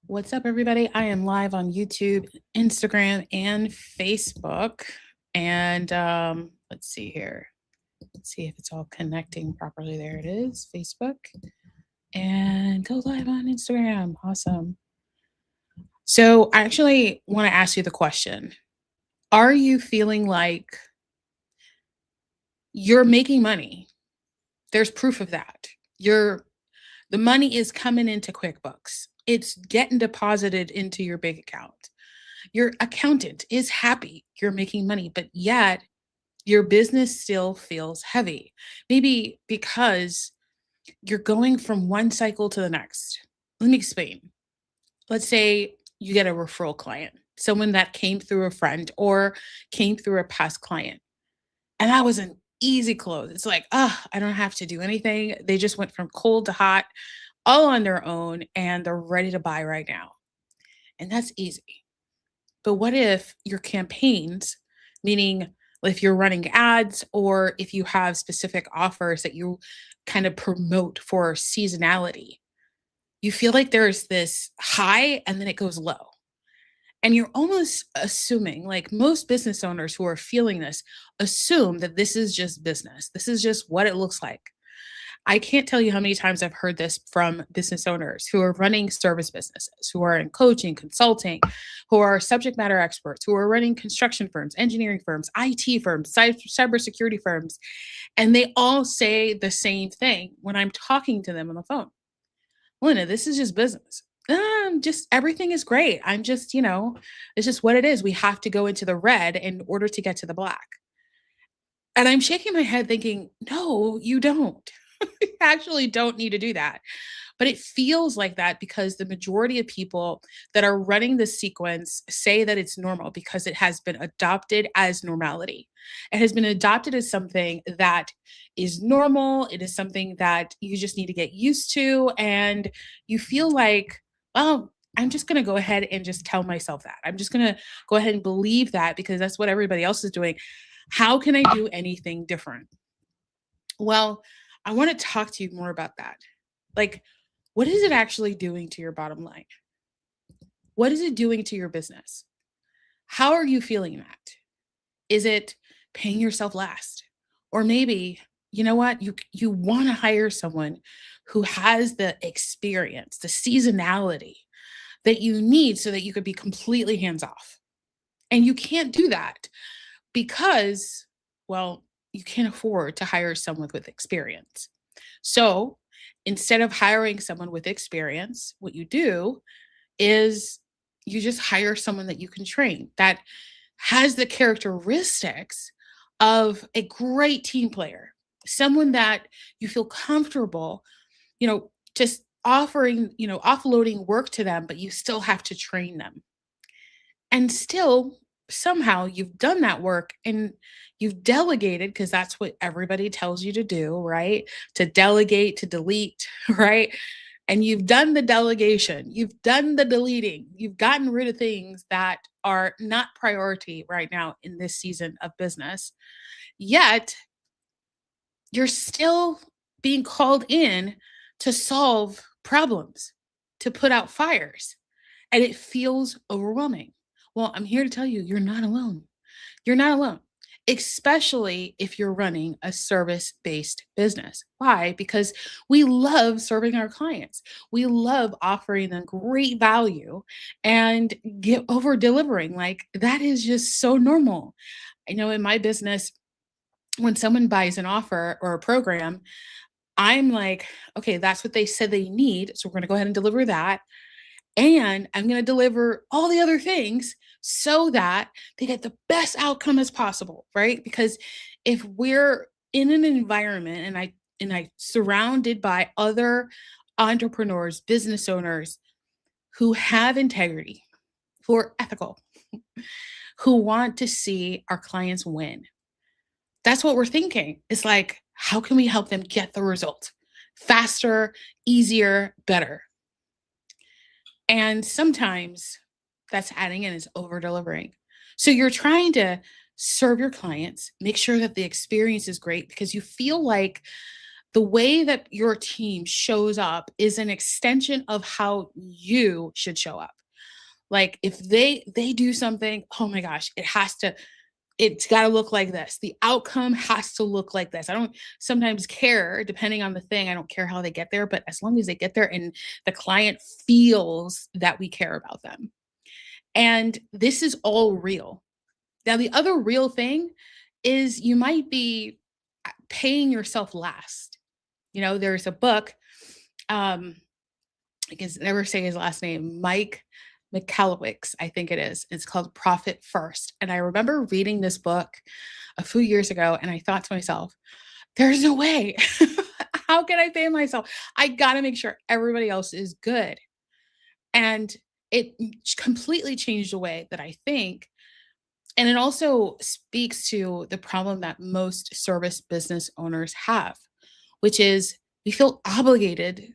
What's up, everybody? I am live on YouTube, Instagram, and Facebook. And let's see here. Let's see if it's all connecting properly. There it is, Facebook. And go live on Instagram. Awesome. So, I actually want to ask you the question. Are you feeling like you're making money? There's proof of that. The money is coming into QuickBooks. It's getting deposited into your bank account. Your accountant is happy you're making money, but yet your business still feels heavy. Maybe because you're going from one cycle to the next. Let me explain. Let's say you get a referral client, someone that came through a friend or came through a past client. And that was an easy close. It's like, I don't have to do anything. They just went from cold to hot all on their own and they're ready to buy right now. And that's easy. But what if your campaigns, meaning if you're running ads or if you have specific offers that you kind of promote for seasonality, you feel like there's this high and then it goes low. And you're almost assuming, like most business owners who are feeling this, assume that this is just business. This is just what it looks like. I can't tell you how many times I've heard this from business owners who are running service businesses, who are in coaching, consulting, who are subject matter experts, who are running construction firms, engineering firms, IT firms, cybersecurity firms. And they all say the same thing when I'm talking to them on the phone. Lena, this is just business. Just everything is great. I'm just, it's just what it is. We have to go into the red in order to get to the black. And I'm shaking my head thinking, no, you don't. You actually don't need to do that. But it feels like that because the majority of people that are running this sequence say that it's normal because it has been adopted as normality. It has been adopted as something that is normal. It is something that you just need to get used to. And you feel like, well, I'm just going to go ahead and just tell myself that. I'm just going to go ahead and believe that because that's what everybody else is doing. How can I do anything different? Well, I want to talk to you more about that. Like, what is it actually doing to your bottom line? What is it doing to your business? How are you feeling that? Is it paying yourself last? Or maybe, you know what? You want to hire someone who has the experience, the seasonality that you need so that you could be completely hands off. And you can't do that because, well, you can't afford to hire someone with experience. So instead of hiring someone with experience, what you do is you just hire someone that you can train that has the characteristics of a great team player, someone that you feel comfortable, just offering, offloading work to them, but you still have to train them. And still, somehow you've done that work and you've delegated because that's what everybody tells you to do, right? To delegate, to delete, right? And you've done the delegation, you've done the deleting, you've gotten rid of things that are not priority right now in this season of business. Yet you're still being called in to solve problems, to put out fires, and it feels overwhelming. Well, I'm here to tell you, you're not alone. You're not alone, especially if you're running a service based business. Why? Because we love serving our clients. We love offering them great value and get over delivering. Like that is just so normal. I know in my business, when someone buys an offer or a program, I'm like, okay, that's what they said they need. So we're going to go ahead and deliver that. And I'm going to deliver all the other things so that they get the best outcome as possible, right? Because if we're in an environment and I surrounded by other entrepreneurs, business owners who have integrity, who are ethical, who want to see our clients win. That's what we're thinking. It's like, how can we help them get the result faster, easier, better? And sometimes that's adding in is over delivering. So you're trying to serve your clients, make sure that the experience is great because you feel like The way that your team shows up is an extension of how you should show up. Like if they do something, oh my gosh, it's got to look like this. The outcome has to look like this. I don't sometimes care, depending on the thing. I don't care how they get there, but as long as they get there and the client feels that we care about them. And this is all real. Now, the other real thing is you might be paying yourself last. There's a book, um, I can never say his last name, Mike Michalowicz, I think it is. It's called Profit First. And I remember reading this book a few years ago, and I thought to myself, there's no way. How can I pay myself? I got to make sure everybody else is good. And it completely changed the way that I think. And it also speaks to the problem that most service business owners have, which is we feel obligated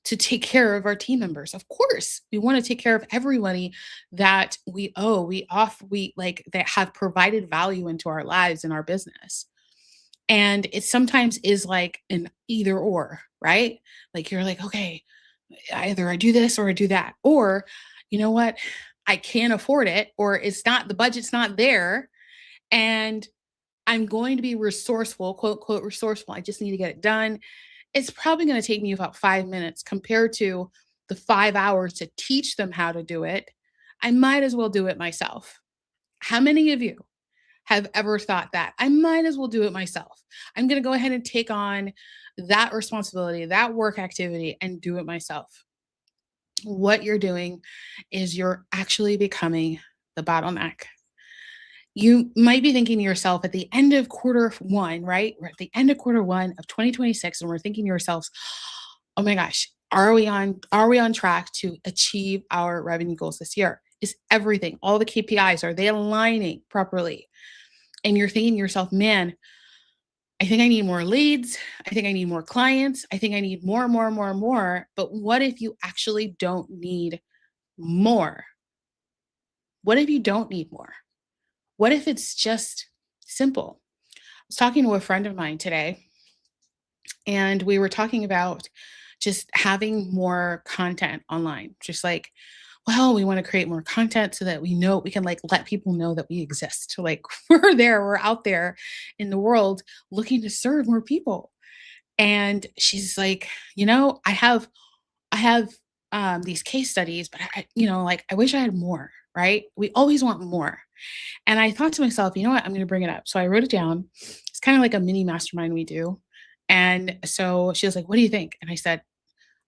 to take care of our team members. Of course, we want to take care of everybody that we owe, we like that have provided value into our lives and our business. And it sometimes is like an either or, right? Like you're like, okay, either I do this or I do that. Or, you know what? I can't afford it, or the budget's not there. And I'm going to be resourceful, quote, quote, resourceful. I just need to get it done. It's probably going to take me about 5 minutes compared to the 5 hours to teach them how to do it. I might as well do it myself. How many of you have ever thought that I might as well do it myself? I'm going to go ahead and take on that responsibility, that work activity, and do it myself. What you're doing is you're actually becoming the bottleneck. You might be thinking to yourself at the end of quarter one, right? We're at the end of quarter one of 2026, and we're thinking to yourselves, oh my gosh, are we on track to achieve our revenue goals this year? Is everything, all the KPIs, are they aligning properly? And you're thinking to yourself, man, I think I need more leads. I think I need more clients. I think I need more, more, more, more. But what if you actually don't need more? What if you don't need more? What if it's just simple? I was talking to a friend of mine today, and we were talking about just having more content online. Just like, well, we want to create more content so that we can like let people know that we exist. Like we're out there in the world looking to serve more people. And she's like, I have these case studies, but like I wish I had more, right? We always want more. And I thought to myself, you know what? I'm going to bring it up. So I wrote it down. It's kind of like a mini mastermind we do. And so she was like, what do you think? And I said,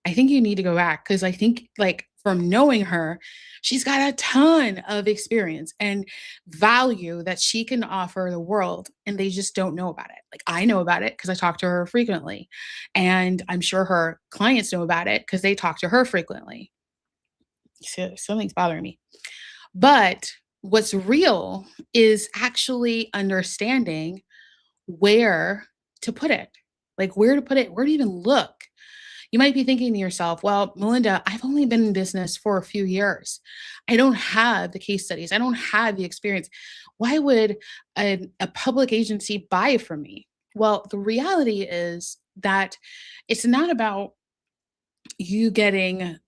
I think you need to go back because I think, like, from knowing her, she's got a ton of experience and value that she can offer the world, and they just don't know about it. Like, I know about it because I talk to her frequently, and I'm sure her clients know about it because they talk to her frequently. So something's bothering me. But what's real is actually understanding where to put it, like where to put it, where to even look. You might be thinking to yourself, well, Melinda, I've only been in business for a few years. I don't have the case studies. I don't have the experience. Why would a public agency buy from me? Well, the reality is that it's not about you getting,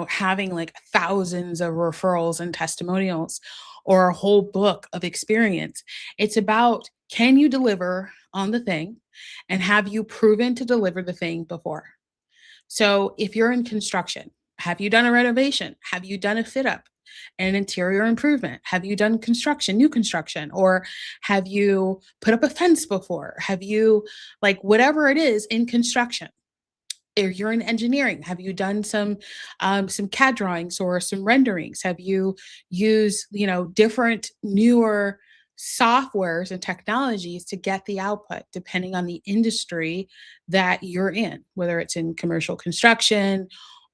having like thousands of referrals and testimonials or a whole book of experience. It's about, can you deliver on the thing, and have you proven to deliver the thing before? So if you're in construction, have you done a renovation? Have you done a fit up, an interior improvement? Have you done construction, new construction? Or have you put up a fence before? Have you, like, whatever it is in construction? If you're in engineering, have you done some CAD drawings or some renderings? Have you used, different newer softwares and technologies to get the output depending on the industry that you're in, whether it's in commercial construction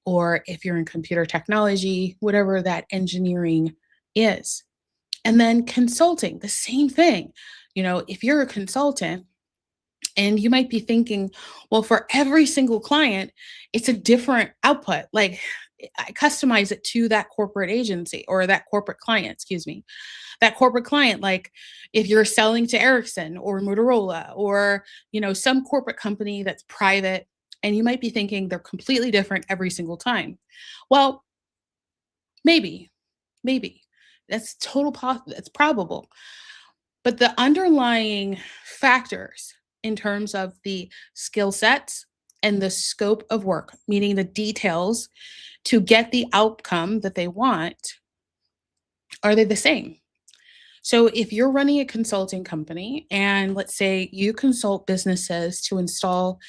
or if you're in computer technology, whatever that engineering is. And then consulting, the same thing. If you're a consultant, and you might be thinking, well, for every single client, it's a different output. Like I customize it to that corporate agency or that corporate client, excuse me. That corporate client, like if you're selling to Ericsson or Motorola or, some corporate company that's private, and you might be thinking they're completely different every single time. Well, maybe, maybe. That's probable. But the underlying factors in terms of the skill sets and the scope of work, meaning the details to get the outcome that they want, are they the same? So if you're running a consulting company and let's say you consult businesses to install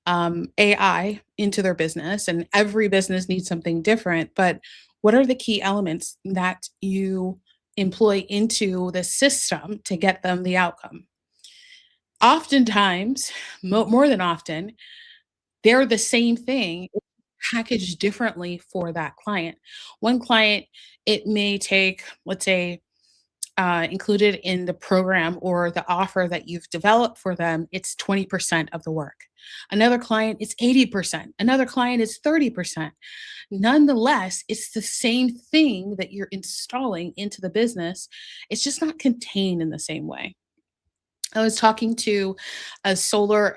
AI into their business, and every business needs something different, but what are the key elements that you employ into the system to get them the outcome? Oftentimes, more than often, they're the same thing, packaged differently for that client. One client, it may take, let's say, included in the program or the offer that you've developed for them, it's 20% of the work. Another client, it's 80%. Another client is 30%. Nonetheless, it's the same thing that you're installing into the business. It's just not contained in the same way. I was talking to a solar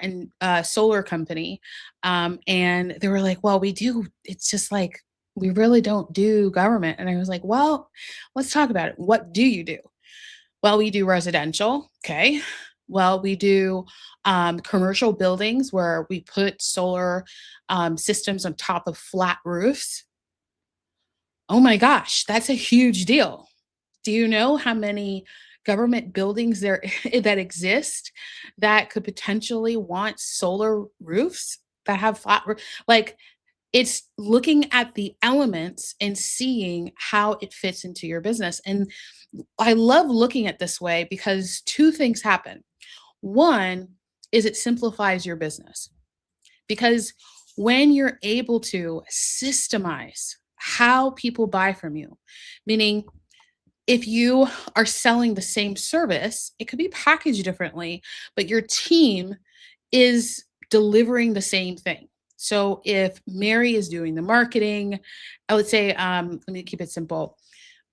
company, and they were like, "Well, we do. It's just like we really don't do government." And I was like, "Well, let's talk about it. What do you do?" Well, we do residential. Okay. Well, we do commercial buildings where we put solar systems on top of flat roofs. Oh my gosh, that's a huge deal. Do you know how many government buildings there that exist that could potentially want solar roofs that have like it's looking at the elements and seeing how it fits into your business. And I love looking at this way because two things happen. One is it simplifies your business because when you're able to systemize how people buy from you, meaning if you are selling the same service, it could be packaged differently, but your team is delivering the same thing. So if Mary is doing the marketing, I would say, let me keep it simple.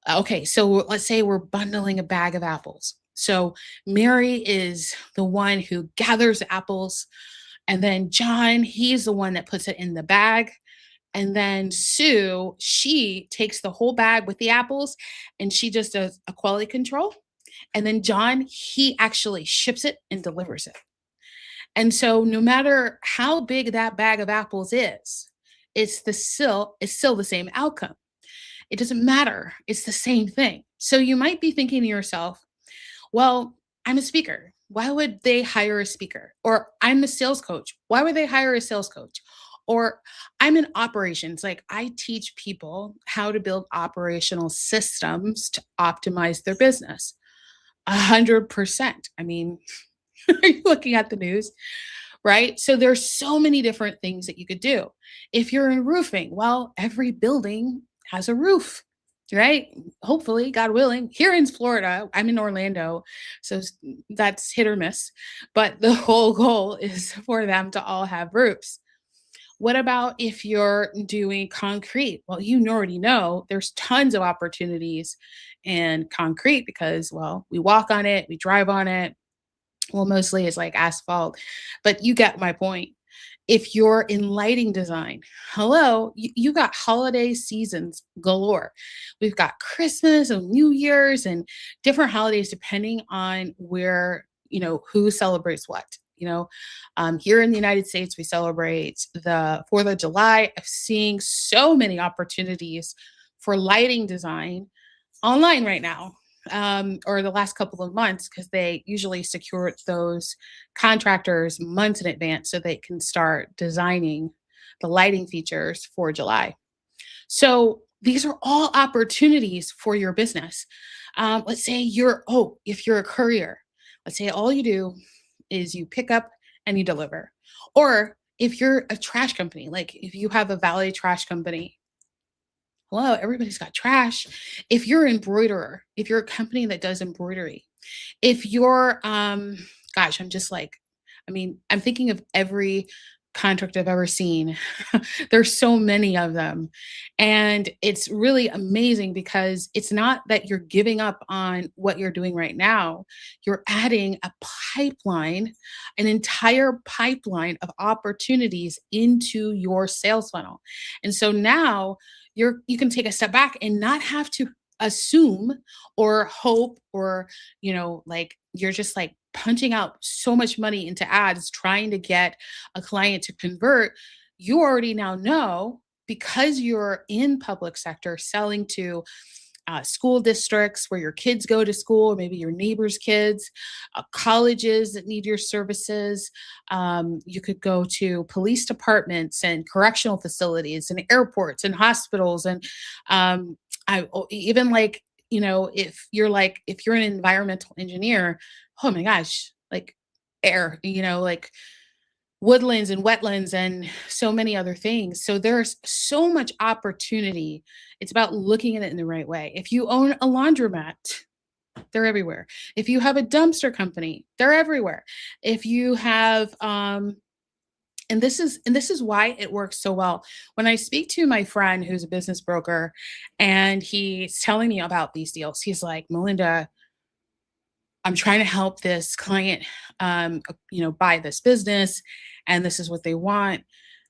Okay, so let's say we're bundling a bag of apples. So Mary is the one who gathers the apples, and then John, he's the one that puts it in the bag. And then Sue, she takes the whole bag with the apples and she just does a quality control. And then John, he actually ships it and delivers it. And so no matter how big that bag of apples is, it's still the same outcome. It doesn't matter. It's the same thing. So you might be thinking to yourself, well, I'm a speaker. Why would they hire a speaker? Or I'm a sales coach. Why would they hire a sales coach? Or I'm in operations. Like I teach people how to build operational systems to optimize their business. 100%. I mean, are you looking at the news? Right? So there's so many different things that you could do. If you're in roofing, well, every building has a roof, right? Hopefully, God willing. Here in Florida, I'm in Orlando, so that's hit or miss, but the whole goal is for them to all have roofs. What about if you're doing concrete? Well, you already know there's tons of opportunities in concrete because, well, we walk on it, we drive on it, well, mostly it's like asphalt, but you get my point. If you're in lighting design, hello, you got holiday seasons galore. We've got Christmas and New Year's and different holidays depending on where, who celebrates what. Here in the United States, we celebrate the 4th of July. I'm seeing so many opportunities for lighting design online right now, or the last couple of months, because they usually secure those contractors months in advance so they can start designing the lighting features for July. So these are all opportunities for your business. Let's say if you're a courier, let's say all you do is you pick up and you deliver. Or if you're a trash company, like if you have a valet trash company, hello, everybody's got trash. If you're an embroiderer, if you're a company that does embroidery, if you're, gosh, I'm just like, I mean, I'm thinking of every contract I've ever seen. There's so many of them. And it's really amazing because it's not that you're giving up on what you're doing right now. You're adding a pipeline, an entire pipeline of opportunities into your sales funnel. And so now you can take a step back and not have to assume or hope or like you're just like punching out so much money into ads trying to get a client to convert. You already now know, because you're in public sector selling to school districts where your kids go to school, or maybe your neighbors' kids, colleges that need your services. You could go to police departments and correctional facilities and airports and hospitals. And even like, if you're an environmental engineer, oh my gosh, like air, like woodlands and wetlands and so many other things. So there's so much opportunity. It's about looking at it in the right way. If you own a laundromat, they're everywhere. If you have a dumpster company, they're everywhere. If you have and this is why it works so well. When I speak to my friend who's a business broker and he's telling me about these deals, he's like, "Melinda, I'm trying to help this client, buy this business, and this is what they want.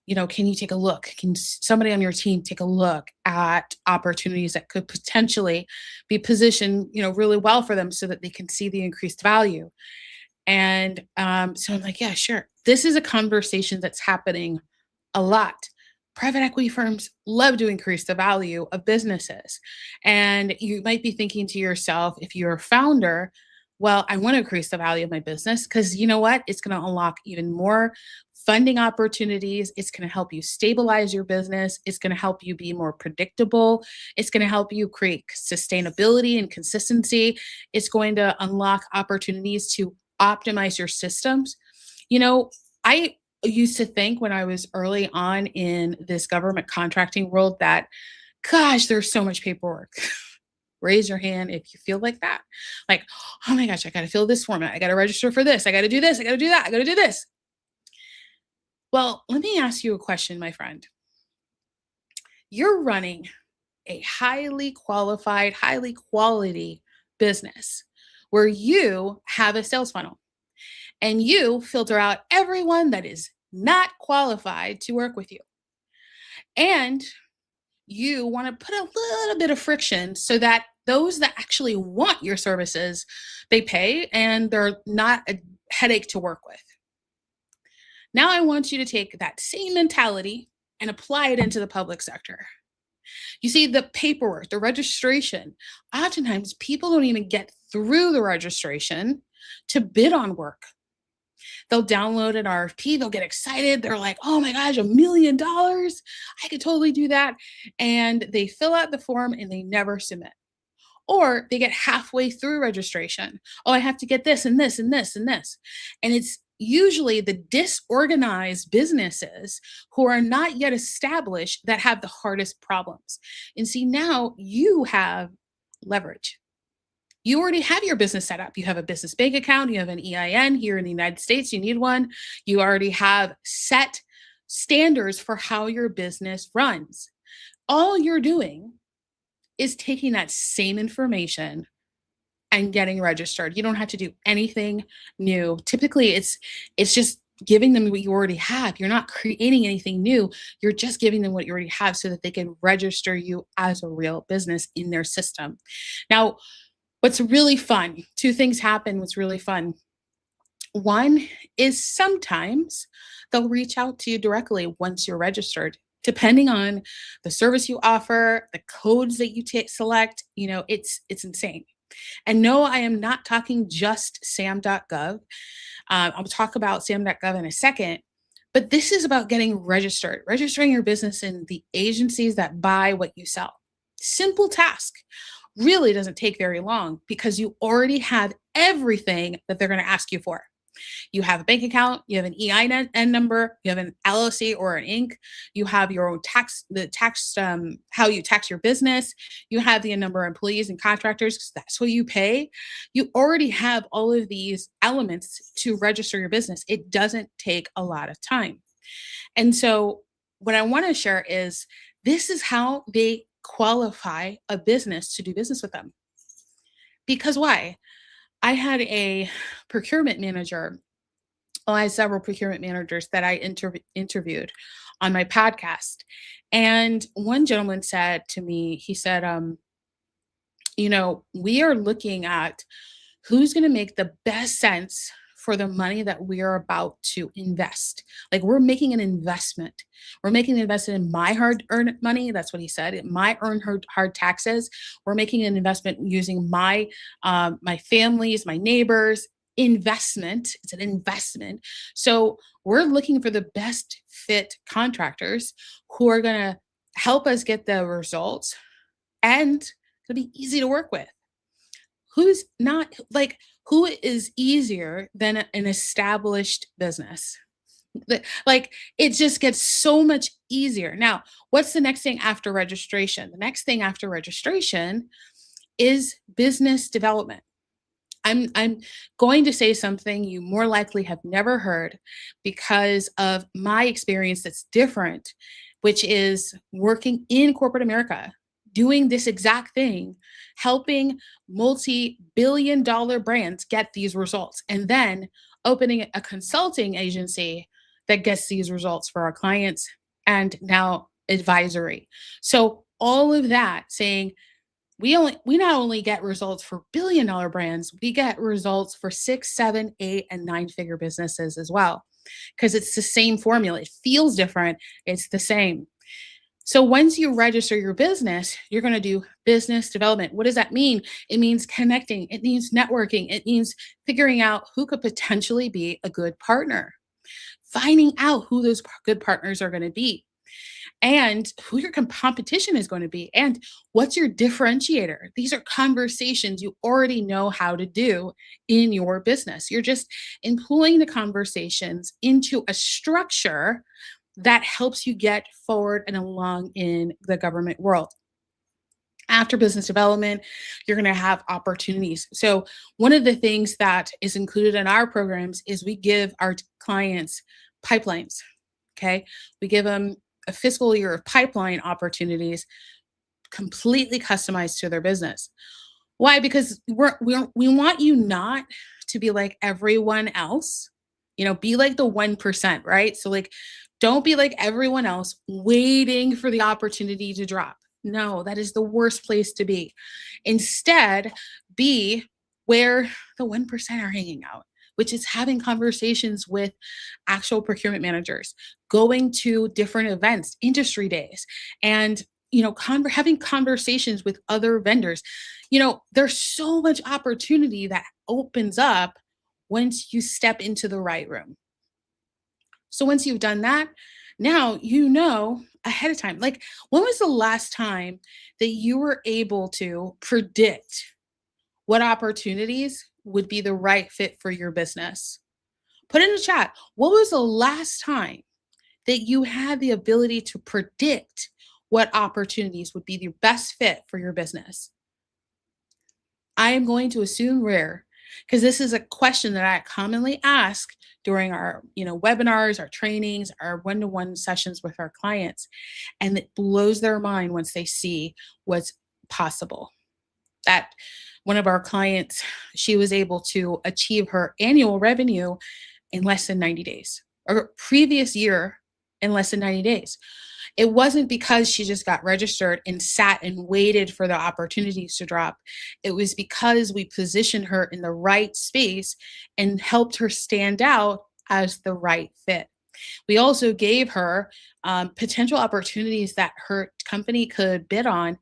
Can you take a look? Can somebody on your team take a look at opportunities that could potentially be positioned, really well for them so that they can see the increased value?" And so I'm like, yeah, sure. This is a conversation that's happening a lot. Private equity firms love to increase the value of businesses. And you might be thinking to yourself, if you're a founder, well, I want to increase the value of my business because you know what? It's going to unlock even more funding opportunities. It's going to help you stabilize your business. It's going to help you be more predictable. It's going to help you create sustainability and consistency. It's going to unlock opportunities to optimize your systems. I used to think when I was early on in this government contracting world that, gosh, there's so much paperwork. Raise your hand if you feel like that. Like, oh my gosh, I got to fill this format. I got to register for this. I got to do this. I got to do that. I got to do this. Well, let me ask you a question, my friend. You're running a highly qualified, highly quality business where you have a sales funnel and you filter out everyone that is not qualified to work with you. And you want to put a little bit of friction so that those that actually want your services, they pay and they're not a headache to work with. Now I want you to take that same mentality and apply it into the public sector. You see, the paperwork, the registration, oftentimes people don't even get through the registration to bid on work. They'll download an RFP, they'll get excited. They're like, oh my gosh, $1 million. I could totally do that. And they fill out the form and they never submit. Or they get halfway through registration. Oh, I have to get this and this and this and this. And it's usually the disorganized businesses who are not yet established that have the hardest problems. And see, now you have leverage. You already have your business set up. You have a business bank account, you have an EIN here in the United States, you need one. You already have set standards for how your business runs. All you're doing is taking that same information and getting registered. You don't have to do anything new. Typically, it's just giving them what you already have. You're not creating anything new. You're just giving them what you already have so that they can register you as a real business in their system. Now, what's really fun, two things happen what's really fun. One is sometimes they'll reach out to you directly once you're registered, depending on the service you offer, the codes that you select. It's insane. And no, I am not talking just sam.gov. I'll talk about sam.gov in a second. But this is about getting registered, registering your business in the agencies that buy what you sell. Simple task. Really doesn't take very long because you already have everything that they're going to ask you for. You have a bank account, you have an EIN number, you have an LLC or an Inc. You have your own how you tax your business. You have the number of employees and contractors because that's what you pay. You already have all of these elements to register your business. It doesn't take a lot of time. And so what I want to share is this is how they qualify a business to do business with them. Because why? I had a procurement manager. Well, I had several procurement managers that I interviewed on my podcast. And one gentleman said to me, he said, we are looking at who's going to make the best sense for the money that we are about to invest. Like we're making an investment. We're making an investment in my hard earned money. That's what he said. My earned hard taxes. We're making an investment using my family's, my neighbors investment. It's an investment. So we're looking for the best fit contractors who are going to help us get the results and it'll be easy to work with. Who's not like who is easier than an established business? Like it just gets so much easier. Now, what's the next thing after registration? The next thing after registration is business development. I'm going to say something you more likely have never heard because of my experience that's different, which is working in corporate America, doing this exact thing, helping multi-billion dollar brands get these results, and then opening a consulting agency that gets these results for our clients and now advisory. So all of that saying we not only get results for billion dollar brands, we get results for 6, 7, 8, and 9-figure businesses as well. Because it's the same formula. It feels different. It's the same. So once you register your business, you're going to do business development. What does that mean? It means connecting. It means networking. It means figuring out who could potentially be a good partner, finding out who those good partners are going to be, and who your competition is going to be, and what's your differentiator. These are conversations you already know how to do in your business. You're just employing the conversations into a structure that helps you get forward and along in the government world. After business development, you're going to have opportunities. So, one of the things that is included in our programs is we give our clients pipelines. Okay. We give them a fiscal year of pipeline opportunities completely customized to their business. Why? Because we want you not to be like everyone else, be like the 1%, right? So, like, don't be like everyone else waiting for the opportunity to drop. No, that is the worst place to be. Instead, be where the 1% are hanging out, which is having conversations with actual procurement managers, going to different events, industry days, and having conversations with other vendors. There's so much opportunity that opens up once you step into the right room. So once you've done that, now you know ahead of time. Like, when was the last time that you were able to predict what opportunities would be the right fit for your business? Put in the chat. What was the last time that you had the ability to predict what opportunities would be the best fit for your business? I am going to assume rare, because this is a question that I commonly ask during our, webinars, our trainings, our one-to-one sessions with our clients, and it blows their mind once they see what's possible. That one of our clients, she was able to achieve her annual revenue in less than 90 days, or previous year in less than 90 days. It wasn't because she just got registered and sat and waited for the opportunities to drop. It was because we positioned her in the right space and helped her stand out as the right fit. We also gave her potential opportunities that her company could bid on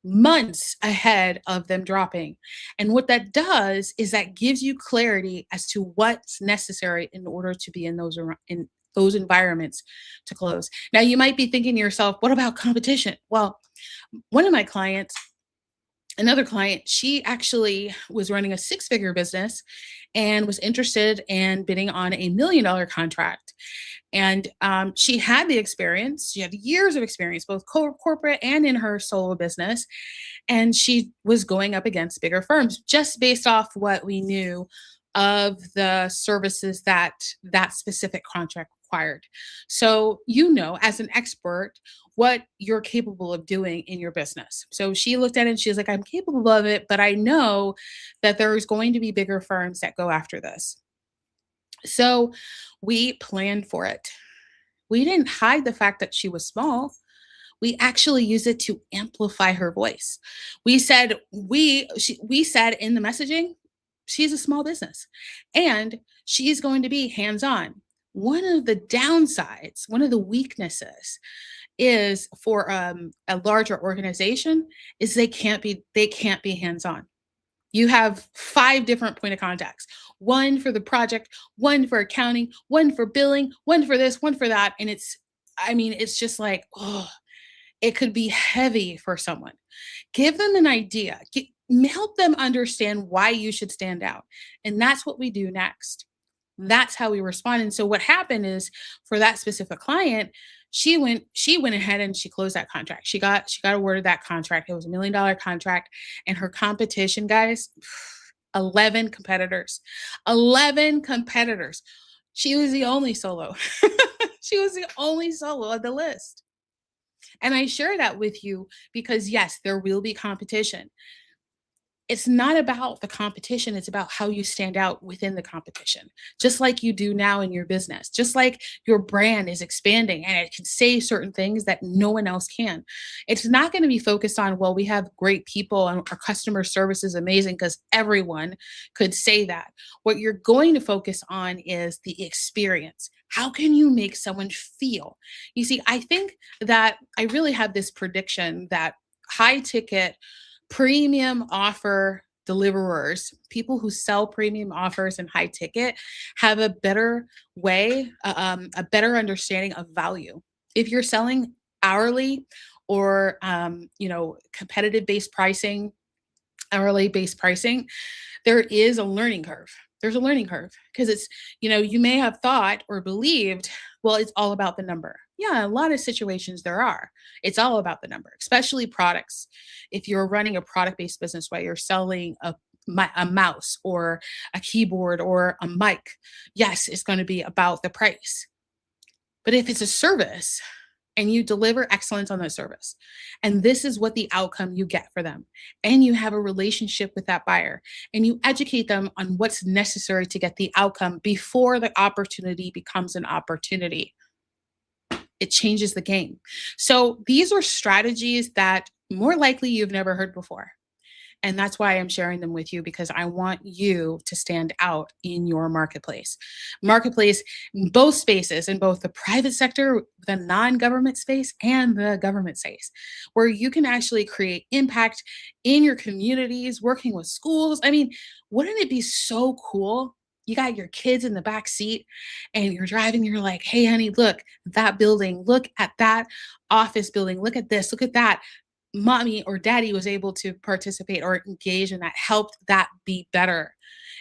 months ahead of them dropping. And what that does is that gives you clarity as to what's necessary in order to be in those environments to close. Now, you might be thinking to yourself, what about competition? Well, one of my clients, another client, she actually was running a 6-figure business and was interested in bidding on $1 million contract. And she had the experience. She had years of experience, both corporate and in her solo business. And she was going up against bigger firms just based off what we knew of the services that specific contract required. So, you know, as an expert, what you're capable of doing in your business. So she looked at it and she was like, I'm capable of it, but I know that there's going to be bigger firms that go after this. So we planned for it. We didn't hide the fact that she was small. We actually use it to amplify her voice. We said in the messaging, she's a small business and she's going to be hands-on. One of the downsides, one of the weaknesses is for a larger organization is they can't be hands-on. You have 5 different point of contacts. One for the project, one for accounting, one for billing, one for this, one for that, and it's just like, oh, it could be heavy for someone. Give them an idea. Help them understand why you should stand out. And that's what we do next. That's how we respond. And so what happened is for that specific client, she went ahead and she closed that contract. She got awarded that contract. It was $1 million contract. And her competition, guys, 11 competitors. 11 competitors. She was the only solo. She was the only solo of the list. And I share that with you because, yes, there will be competition. It's not about the competition, it's about how you stand out within the competition, just like you do now in your business, just like your brand is expanding and it can say certain things that no one else can. It's not going to be focused on, well, we have great people and our customer service is amazing because everyone could say that. What you're going to focus on is the experience. How can you make someone feel? You see, I think that I really have this prediction that high ticket premium offer deliverers, people who sell premium offers and high ticket, have a better way, a better understanding of value. If you're selling hourly or competitive based pricing, hourly based pricing, there is a learning curve. There's a learning curve because you may have thought or believed, well, it's all about the number. Yeah, a lot of situations there are. It's all about the number, especially products. If you're running a product based business where you're selling a mouse or a keyboard or a mic, yes, it's going to be about the price. But if it's a service, and you deliver excellence on that service. And this is what the outcome you get for them. And you have a relationship with that buyer and you educate them on what's necessary to get the outcome before the opportunity becomes an opportunity. It changes the game. So these are strategies that more likely you've never heard before. And that's why I'm sharing them with you because I want you to stand out in your marketplace. Marketplace, in both spaces, in both the private sector, the non government space, and the government space, where you can actually create impact in your communities, working with schools. I mean, wouldn't it be so cool? You got your kids in the back seat and you're driving, you're like, hey, honey, look, that building, look at that office building, look at this, look at that mommy or daddy was able to participate or engage and that helped that be better.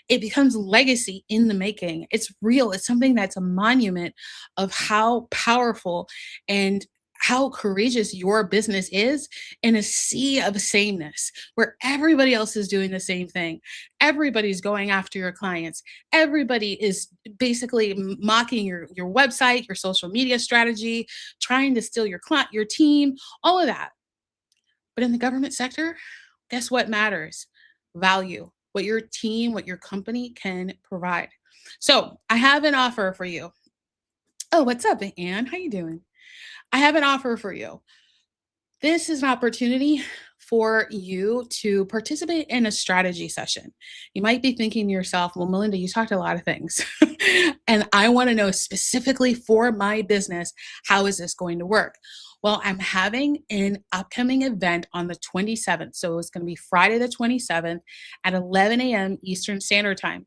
It becomes legacy in the making. It's real. It's something that's a monument of how powerful and how courageous your business is in a sea of sameness where everybody else is doing the same thing. Everybody's going after your clients. Everybody is basically mocking your website, your social media strategy, trying to steal your client, your team, all of that. But in the government sector, guess what matters? Value, what your team, what your company can provide. So I have an offer for you. Oh, what's up, Anne? How you doing? I have an offer for you. This is an opportunity for you to participate in a strategy session. You might be thinking to yourself, well, Melinda, you talked a lot of things. And I want to know specifically for my business, how is this going to work? Well, I'm having an upcoming event on the 27th. So it's going to be Friday the 27th at 11 a.m. Eastern Standard Time.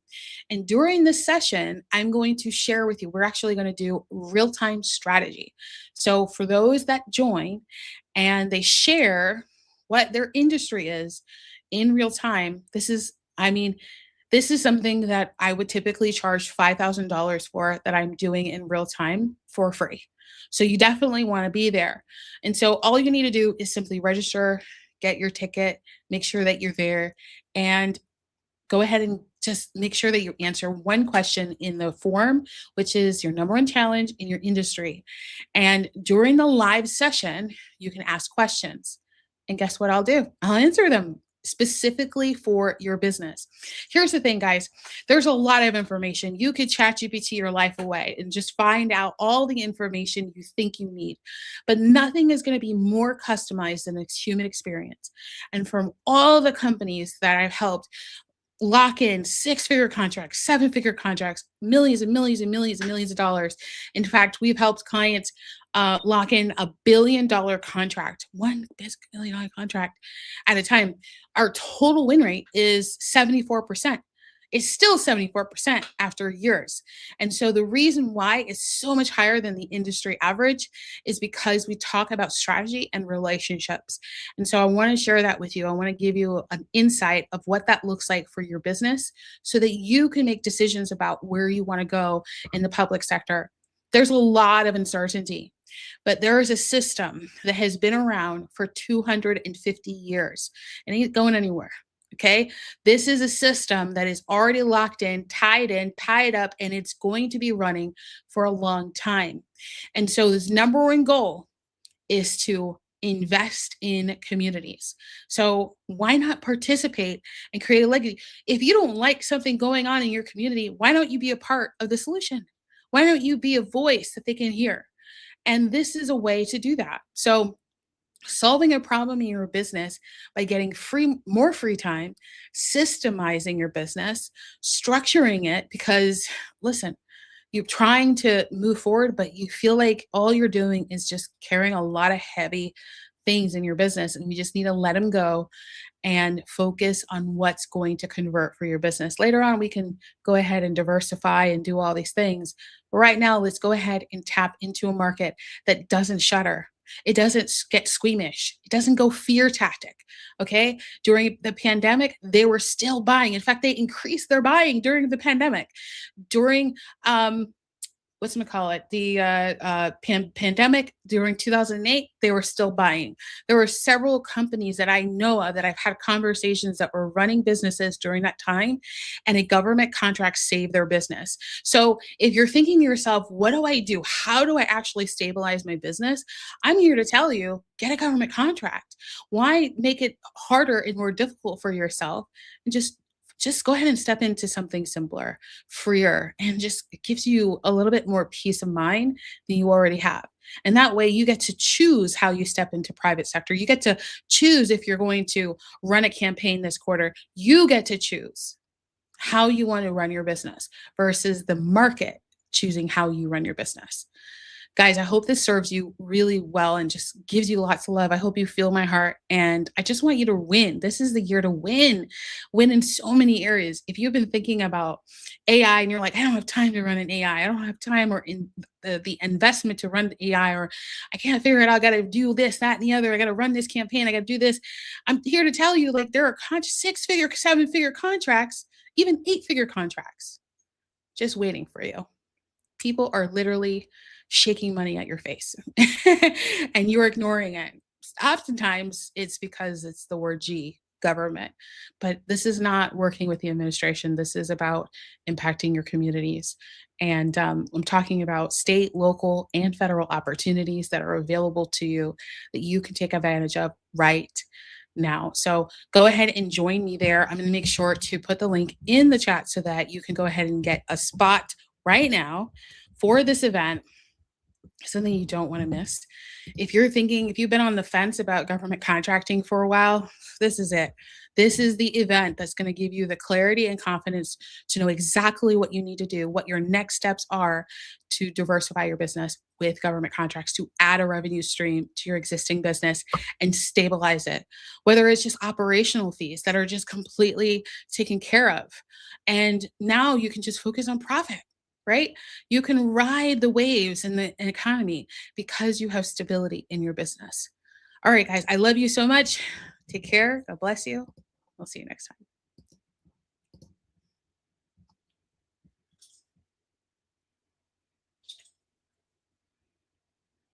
And during this session, I'm going to share with you, we're actually going to do real-time strategy. So for those that join and they share what their industry is in real time, this is something that I would typically charge $5,000 for that I'm doing in real time for free. So you definitely want to be there. And so all you need to do is simply register, get your ticket, make sure that you're there, and go ahead and just make sure that you answer one question in the form, which is your number one challenge in your industry. And during the live session, you can ask questions. And guess what I'll do? I'll answer them specifically for your business. Here's the thing, guys. There's a lot of information. You could chat GPT your life away and just find out all the information you think you need. But nothing is going to be more customized than its human experience. And from all the companies that I've helped lock in six-figure contracts, seven-figure contracts, millions and millions and millions and millions of dollars. In fact, we've helped clients lock in $1 billion contract, $1 billion contract at a time. Our total win rate is 74%. It's still 74% after years. And so the reason why it's so much higher than the industry average is because we talk about strategy and relationships. And so I want to share that with you. I want to give you an insight of what that looks like for your business so that you can make decisions about where you want to go in the public sector. There's a lot of uncertainty, but there is a system that has been around for 250 years and ain't going anywhere. Okay. This is a system that is already locked in, tied up, and it's going to be running for a long time. And so this number one goal is to invest in communities. So why not participate and create a legacy? If you don't like something going on in your community, why don't you be a part of the solution? Why don't you be a voice that they can hear? And this is a way to do that. So solving a problem in your business by getting more free time, systemizing your business, structuring it, because listen, you're trying to move forward, but you feel like all you're doing is just carrying a lot of heavy things in your business, and you just need to let them go and focus on what's going to convert for your business. Later on, we can go ahead and diversify and do all these things. But right now, let's go ahead and tap into a market that doesn't shudder. It doesn't get squeamish. It doesn't go fear tactic. Okay. During the pandemic, they were still buying. In fact, they increased their buying during the pandemic. During the pandemic during 2008, they were still buying. There were several companies that I know of that I've had conversations that were running businesses during that time, and a government contract saved their business. So if you're thinking to yourself, what do I do? How do I actually stabilize my business? I'm here to tell you, get a government contract. Why make it harder and more difficult for yourself? And just go ahead and step into something simpler, freer, and just it gives you a little bit more peace of mind than you already have. And that way you get to choose how you step into private sector. You get to choose if you're going to run a campaign this quarter. You get to choose how you want to run your business versus the market choosing how you run your business. Guys, I hope this serves you really well and just gives you lots of love. I hope you feel my heart. And I just want you to win. This is the year to win in so many areas. If you've been thinking about AI and you're like, I don't have time to run an AI, I don't have time or in the investment to run the AI, or I can't figure it out. I got to do this, that, and the other. I got to run this campaign. I got to do this. I'm here to tell you, like, there are six-figure, seven-figure contracts, even eight-figure contracts just waiting for you. People are literally shaking money at your face and you're ignoring it. Oftentimes it's because it's the word G, government. But this is not working with the administration. This is about impacting your communities. And I'm talking about state, local, and federal opportunities that are available to you that you can take advantage of right now. So go ahead and join me there. I'm going to make sure to put the link in the chat so that you can go ahead and get a spot right now for this event. Something you don't want to miss. If you've been on the fence about government contracting for a while, this is it. This is the event that's going to give you the clarity and confidence to know exactly what you need to do, what your next steps are to diversify your business with government contracts, to add a revenue stream to your existing business and stabilize it. Whether it's just operational fees that are just completely taken care of. And now you can just focus on profit. Right? You can ride the waves in the economy because you have stability in your business. All right, guys, I love you so much. Take care. God bless you. We'll see you next time.